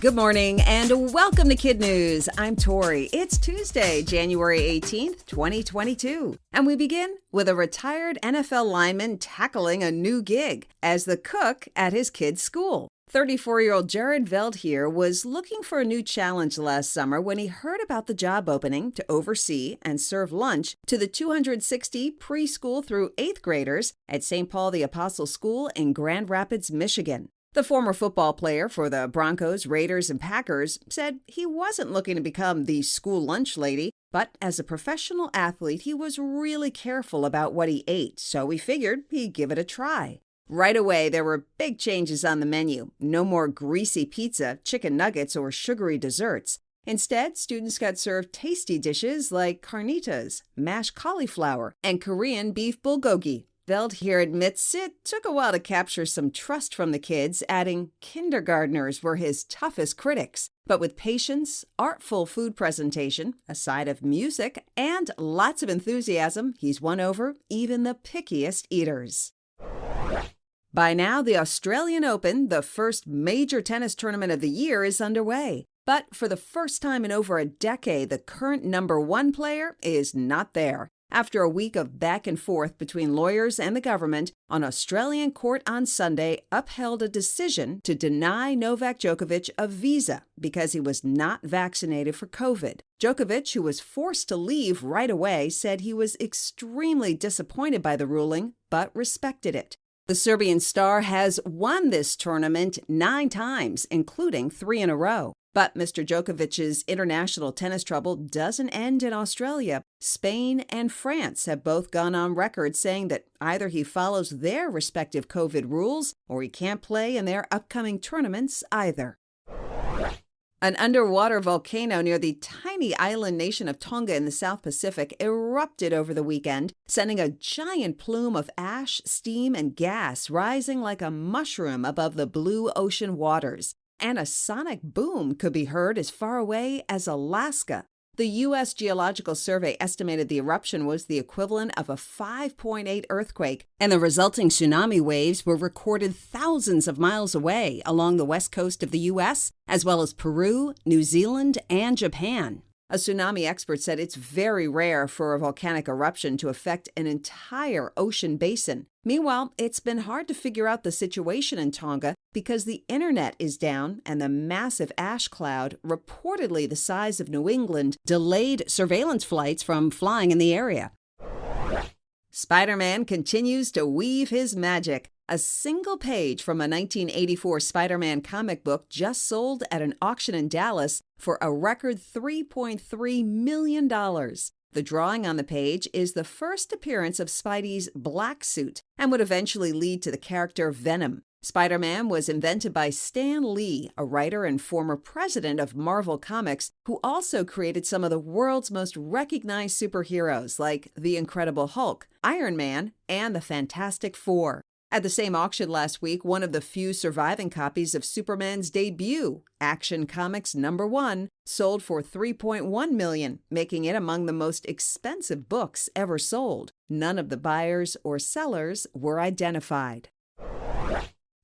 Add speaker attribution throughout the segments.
Speaker 1: Good morning and welcome to KidNuz. I'm Tori. It's Tuesday, January 18th, 2022. And we begin with a retired NFL lineman tackling a new gig as the cook at his kid's school. 34-year-old Jared Veldheer was looking for a new challenge last summer when he heard about the job opening to oversee and serve lunch to the 260 preschool through 8th graders at St. Paul the Apostle School in Grand Rapids, Michigan. The former football player for the Broncos, Raiders, and Packers said he wasn't looking to become the school lunch lady, but as a professional athlete, he was really careful about what he ate, so he figured he'd give it a try. Right away, there were big changes on the menu. No more greasy pizza, chicken nuggets, or sugary desserts. Instead, students got served tasty dishes like carnitas, mashed cauliflower, and Korean beef bulgogi. Veldheer admits it took a while to capture some trust from the kids, adding kindergartners were his toughest critics. But with patience, artful food presentation, a side of music, and lots of enthusiasm, he's won over even the pickiest eaters. By now, the Australian Open, the first major tennis tournament of the year, is underway. But for the first time in over a decade, the current number one player is not there. After a week of back and forth between lawyers and the government, an Australian court on Sunday upheld a decision to deny Novak Djokovic a visa because he was not vaccinated for COVID. Djokovic, who was forced to leave right away, said he was extremely disappointed by the ruling, but respected it. The Serbian star has won this tournament 9 times, including 3 in a row. But Mr. Djokovic's international tennis trouble doesn't end in Australia. Spain and France have both gone on record saying that either he follows their respective COVID rules or he can't play in their upcoming tournaments either. An underwater volcano near the tiny island nation of Tonga in the South Pacific erupted over the weekend, sending a giant plume of ash, steam, and gas rising like a mushroom above the blue ocean waters. And a sonic boom could be heard as far away as Alaska. The U.S. Geological Survey estimated the eruption was the equivalent of a 5.8 earthquake, and the resulting tsunami waves were recorded thousands of miles away along the west coast of the U.S., as well as Peru, New Zealand, and Japan. A tsunami expert said it's very rare for a volcanic eruption to affect an entire ocean basin. Meanwhile, it's been hard to figure out the situation in Tonga because the internet is down and the massive ash cloud, reportedly the size of New England, delayed surveillance flights from flying in the area. Spider-Man continues to weave his magic. A single page from a 1984 Spider-Man comic book just sold at an auction in Dallas for a record $3.3 million. The drawing on the page is the first appearance of Spidey's black suit and would eventually lead to the character Venom. Spider-Man was invented by Stan Lee, a writer and former president of Marvel Comics, who also created some of the world's most recognized superheroes like the Incredible Hulk, Iron Man, and the Fantastic Four. At the same auction last week, one of the few surviving copies of Superman's debut, Action Comics #1, sold for $3.1 million, making it among the most expensive books ever sold. None of the buyers or sellers were identified.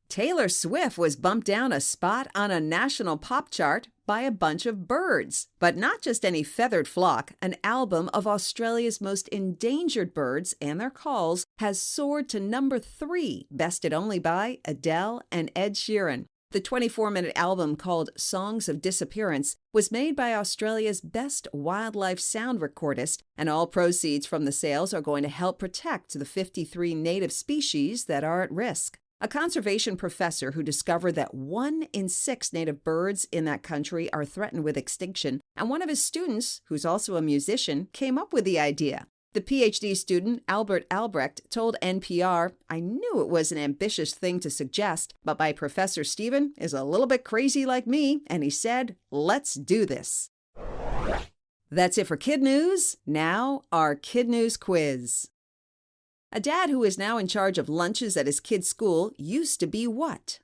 Speaker 1: Taylor Swift was bumped down a spot on a national pop chart by a bunch of birds. But not just any feathered flock. An album of Australia's most endangered birds and their calls has soared to number 3, bested only by Adele and Ed Sheeran. The 24-minute album called Songs of Disappearance was made by Australia's best wildlife sound recordist, and all proceeds from the sales are going to help protect the 53 native species that are at risk. A conservation professor who discovered that 1 in 6 native birds in that country are threatened with extinction, and one of his students, who's also a musician, came up with the idea. The PhD student, Albert Albrecht, told NPR, "I knew it was an ambitious thing to suggest, but my Professor Stephen is a little bit crazy like me, and he said, let's do this." That's it for KidNuz. Now, our KidNuz quiz. A dad who is now in charge of lunches at his kid's school used to be what?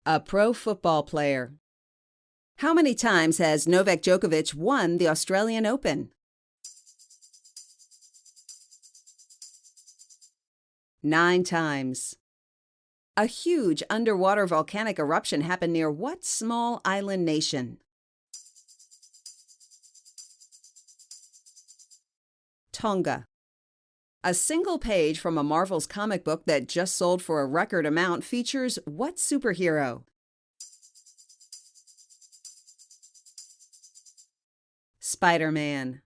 Speaker 1: A pro football player. How many times has Novak Djokovic won the Australian Open? 9 times. A huge underwater volcanic eruption happened near what small island nation? Tonga. A single page from a Marvel's comic book that just sold for a record amount features what superhero? Spider-Man.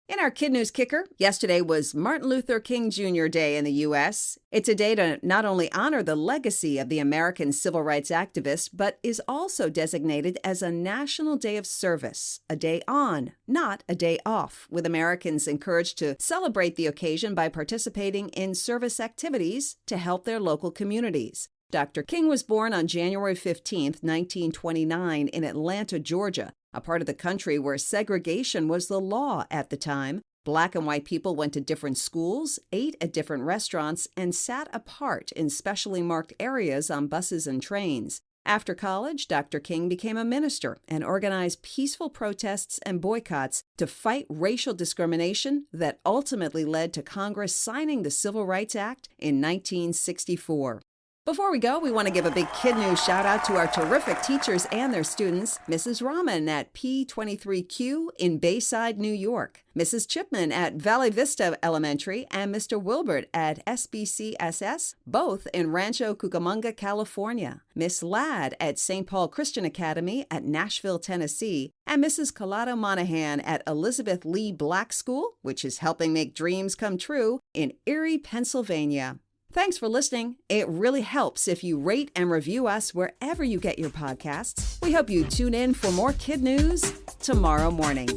Speaker 1: In our Kid News Kicker, yesterday was Martin Luther King Jr. Day in the U.S. It's a day to not only honor the legacy of the American civil rights activist, but is also designated as a National Day of Service, a day on, not a day off, with Americans encouraged to celebrate the occasion by participating in service activities to help their local communities. Dr. King was born on January 15, 1929, in Atlanta, Georgia, a part of the country where segregation was the law at the time. Black and white people went to different schools, ate at different restaurants, and sat apart in specially marked areas on buses and trains. After college, Dr. King became a minister and organized peaceful protests and boycotts to fight racial discrimination that ultimately led to Congress signing the Civil Rights Act in 1964. Before we go, we want to give a big Kid News shout out to our terrific teachers and their students, Mrs. Rahman at P23Q in Bayside, New York, Mrs. Chipman at Valley Vista Elementary, and Mr. Wilbert at SBCSS, both in Rancho Cucamonga, California, Miss Ladd at St. Paul Christian Academy at Nashville, Tennessee, and Mrs. Collado Monahan at Elizabeth Lee Black School, which is helping make dreams come true, in Erie, Pennsylvania. Thanks for listening. It really helps if you rate and review us wherever you get your podcasts. We hope you tune in for more Kid News tomorrow morning.